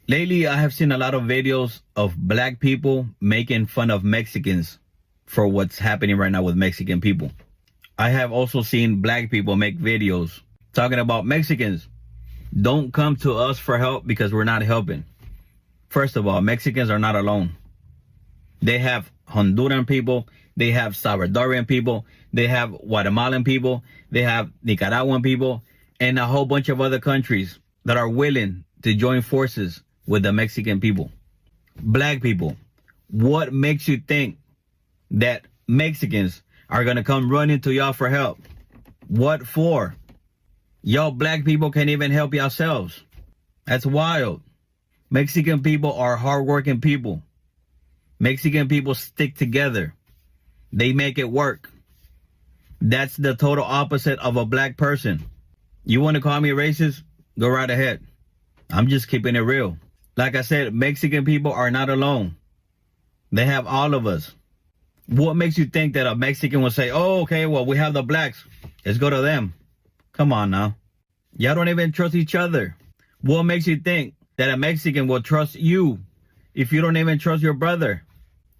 Lately, I have seen a lot of videos of black people making fun of Mexicans for what's happening right now with Mexican people. I have also seen black people make videos talking about Mexicans. Don't come to us for help because we're not helping. First of all, Mexicans are not alone. They have Honduran people, they have Salvadorian people, they have Guatemalan people, they have Nicaraguan people, and a whole bunch of other countries that are willing to join forces with the Mexican people. Black people, what makes you think that Mexicans are gonna come running to y'all for help? What for? Y'all black people can't even help yourselves. That's wild. Mexican people are hardworking people. Mexican people stick together. They make it work. That's the total opposite of a black person. You want to call me racist? Go right ahead. I'm just keeping it real. Like I said, Mexican people are not alone. They have all of us. What makes you think that a Mexican will say, oh, okay, well, we have the blacks. Let's go to them. Come on now. Y'all don't even trust each other. What makes you think that a Mexican will trust you if you don't even trust your brother?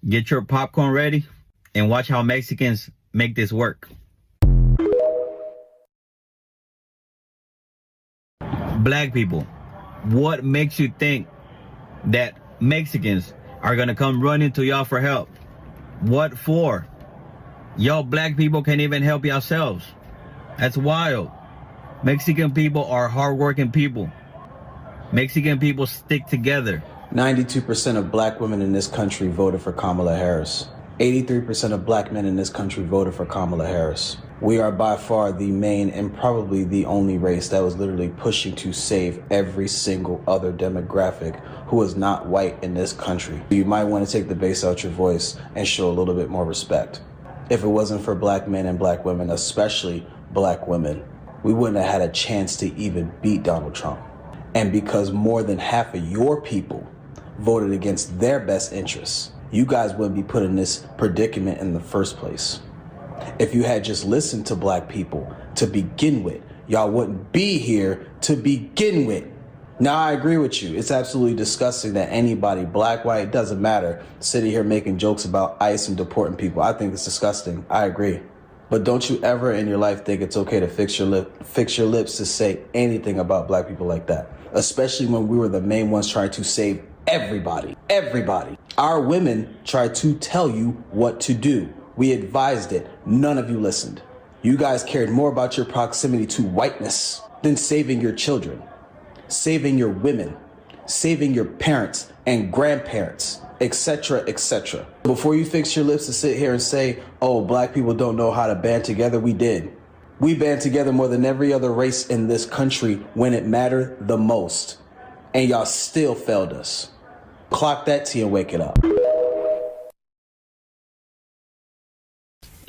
Get your popcorn ready and watch how Mexicans make this work. Black people, what makes you think that Mexicans are gonna come running to y'all for help? What for? Y'all black people can't even help yourselves. That's wild. Mexican people are hardworking people. Mexican people stick together. 92% of black women in this country voted for Kamala Harris. 83% of black men in this country voted for Kamala Harris. We are by far the main and probably the only race that was literally pushing to save every single other demographic who is not white in this country. You might want to take the bass out your voice and show a little bit more respect. If it wasn't for black men and black women, especially black women, we wouldn't have had a chance to even beat Donald Trump. And because more than half of your people voted against their best interests, you guys wouldn't be put in this predicament in the first place. If you had just listened to black people to begin with, y'all wouldn't be here to begin with. Now, I agree with you. It's absolutely disgusting that anybody, black, white, it doesn't matter, sitting here making jokes about ICE and deporting people. I think it's disgusting. I agree. But don't you ever in your life think it's okay to fix your lips to say anything about black people like that, especially when we were the main ones trying to save everybody. Everybody. Our women tried to tell you what to do. We advised it. None of you listened. You guys cared more about your proximity to whiteness than saving your children, saving your women, saving your parents and grandparents, etc., etc. Before you fix your lips to sit here and say, oh, black people don't know how to band together, we did. We band together more than every other race in this country when it mattered the most. And y'all still failed us. Clock that T and wake it up.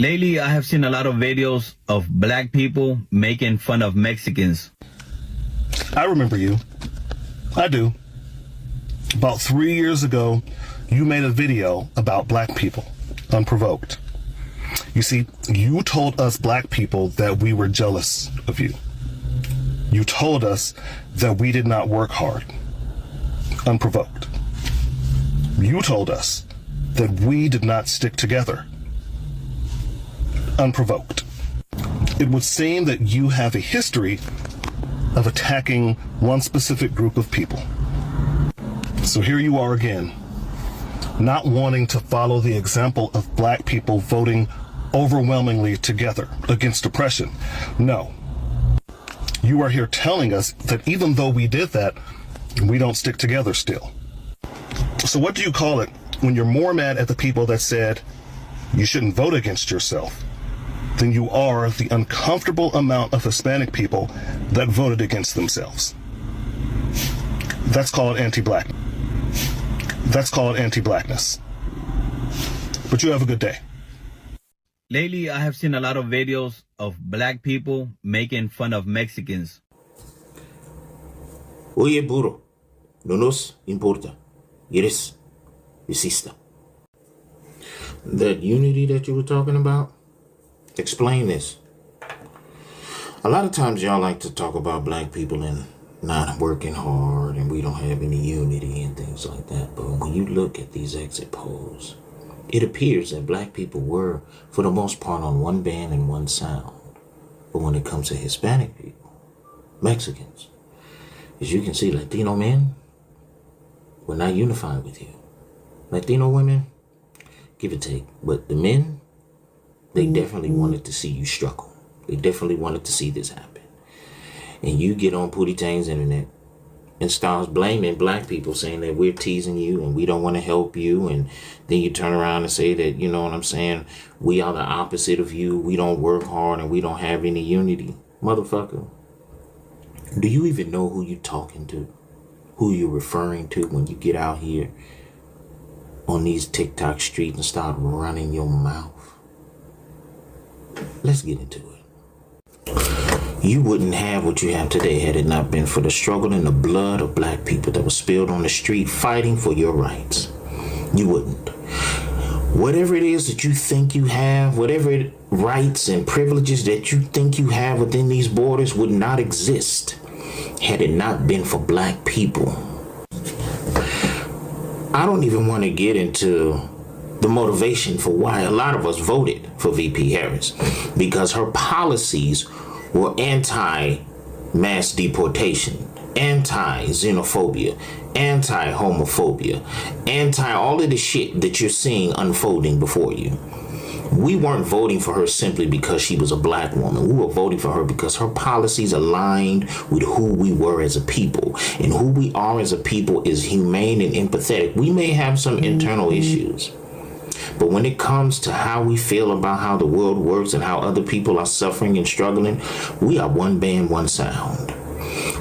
Lately, I have seen a lot of videos of black people making fun of Mexicans. I remember you. I do. About 3 years ago, you made a video about black people, unprovoked. You see, you told us black people that we were jealous of you. You told us that we did not work hard, unprovoked. You told us that we did not stick together, unprovoked. It would seem that you have a history of attacking one specific group of people. So here you are again, not wanting to follow the example of black people voting overwhelmingly together against oppression. No. You are here telling us that even though we did that, we don't stick together still. So what do you call it when you're more mad at the people that said you shouldn't vote against yourself than you are the uncomfortable amount of Hispanic people that voted against themselves? That's called anti-black. That's called anti-blackness. But you have a good day. Lately, I have seen a lot of videos of black people making fun of Mexicans. Oye, burro, no nos importa. Eres racista. That unity that you were talking about? Explain this. A lot of times y'all like to talk about black people in not working hard and we don't have any unity and things like that. But when you look at these exit polls, it appears that black people were, for the most part, on one band and one sound. But when it comes to Hispanic people, Mexicans, as you can see, Latino men were not unified with you. Latino women, give or take. But the men, they definitely wanted to see you struggle. They definitely wanted to see this happen. And you get on Pootie Tang's internet and starts blaming black people, saying that we're teasing you and we don't want to help you. And then you turn around and say that, you know what I'm saying, we are the opposite of you. We don't work hard and we don't have any unity. Motherfucker, do you even know who you're talking to? Who you're referring to when you get out here on these TikTok streets and start running your mouth? Let's get into it. You wouldn't have what you have today had it not been for the struggle and the blood of black people that was spilled on the street fighting for your rights. You wouldn't. Whatever it is that you think you have, whatever rights and privileges that you think you have within these borders would not exist had it not been for black people. I don't even want to get into the motivation for why a lot of us voted for VP Harris, because her policies were anti-mass deportation, anti-xenophobia, anti-homophobia, anti-all of the shit that you're seeing unfolding before you. We weren't voting for her simply because she was a black woman. We were voting for her because her policies aligned with who we were as a people. And who we are as a people is humane and empathetic. We may have some internal issues, but when it comes to how we feel about how the world works and how other people are suffering and struggling, we are one band, one sound.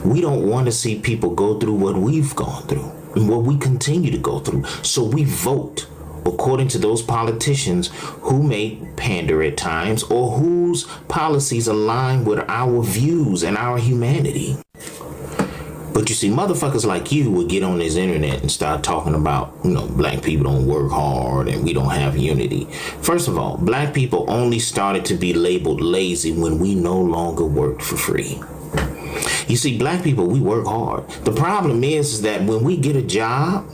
We don't want to see people go through what we've gone through and what we continue to go through. So we vote according to those politicians who may pander at times or whose policies align with our views and our humanity. But you see, motherfuckers like you would get on this internet and start talking about, black people don't work hard and we don't have unity. First of all, black people only started to be labeled lazy when we no longer worked for free. You see, black people, we work hard. The problem is that when we get a job,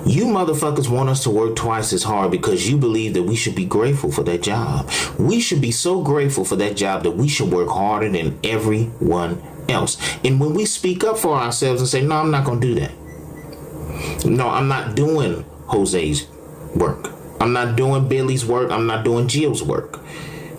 you motherfuckers want us to work twice as hard because you believe that we should be grateful for that job. We should be so grateful for that job that we should work harder than everyone else. And when we speak up for ourselves and say, no, I'm not going to do that. No, I'm not doing Jose's work. I'm not doing Billy's work. I'm not doing Jill's work.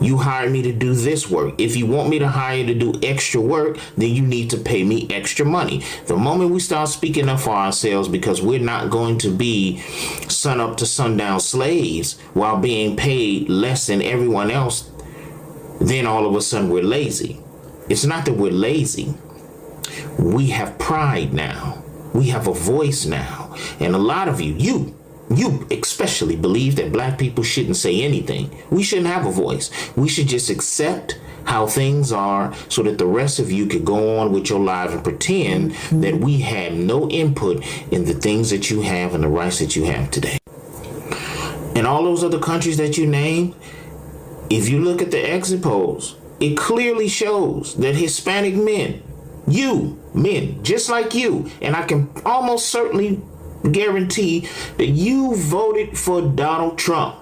You hired me to do this work. If you want me to hire you to do extra work, then you need to pay me extra money. The moment we start speaking up for ourselves because we're not going to be sun up to sundown slaves while being paid less than everyone else, then all of a sudden we're lazy. It's not that we're lazy. We have pride now. We have a voice now. And a lot of you especially believe that black people shouldn't say anything. We shouldn't have a voice. We should just accept how things are so that the rest of you could go on with your life and pretend that we had no input in the things that you have and the rights that you have today. And all those other countries that you named, if you look at the exit polls, it clearly shows that Hispanic men, men just like you, and I can almost certainly guarantee that you voted for Donald Trump.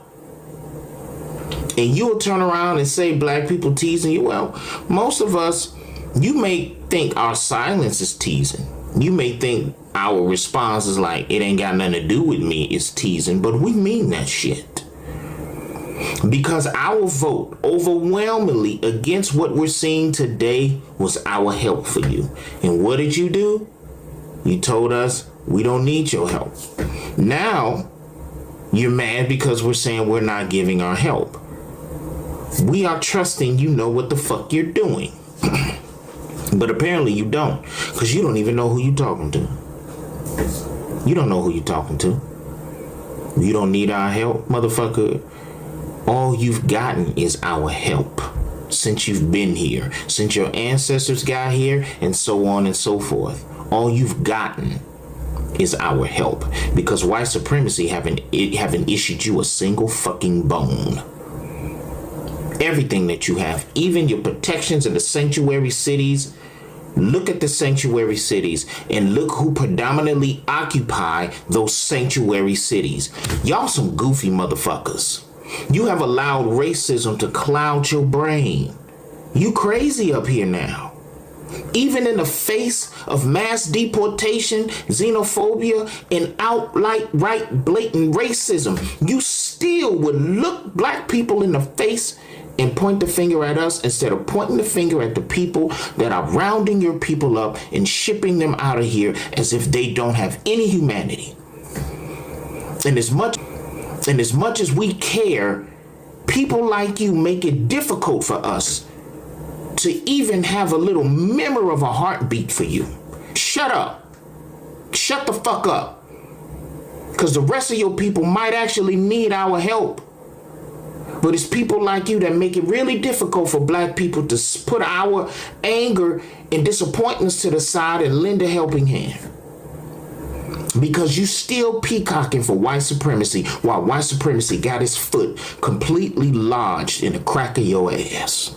And you'll turn around and say black people teasing you. Well, most of us, you may think our silence is teasing. You may think our response is like, it ain't got nothing to do with me, it's teasing. But we mean that shit. Because our vote overwhelmingly against what we're seeing today was our help for you. And what did you do? You told us, we don't need your help. Now, you're mad because we're saying we're not giving our help. We are trusting you know what the fuck you're doing. But apparently you don't, because you don't even know who you're talking to. You don't know who you're talking to. You don't need our help, motherfucker. All you've gotten is our help since you've been here, since your ancestors got here, and so on and so forth. All you've gotten is our help, because white supremacy haven't issued you a single fucking bone. Everything that you have, even your protections in the sanctuary cities, Look at the sanctuary cities and look who predominantly occupy those sanctuary cities. Y'all some goofy motherfuckers. You have allowed racism to cloud your brain. You crazy up here now. Even in the face of mass deportation, xenophobia, and outright blatant racism, you still would look black people in the face and point the finger at us instead of pointing the finger at the people that are rounding your people up and shipping them out of here as if they don't have any humanity. And as much as we care, people like you make it difficult for us to even have a little memory of a heartbeat for you. Shut up. Shut the fuck up. Because the rest of your people might actually need our help. But it's people like you that make it really difficult for black people to put our anger and disappointments to the side and lend a helping hand. Because you still peacocking for white supremacy while white supremacy got its foot completely lodged in the crack of your ass.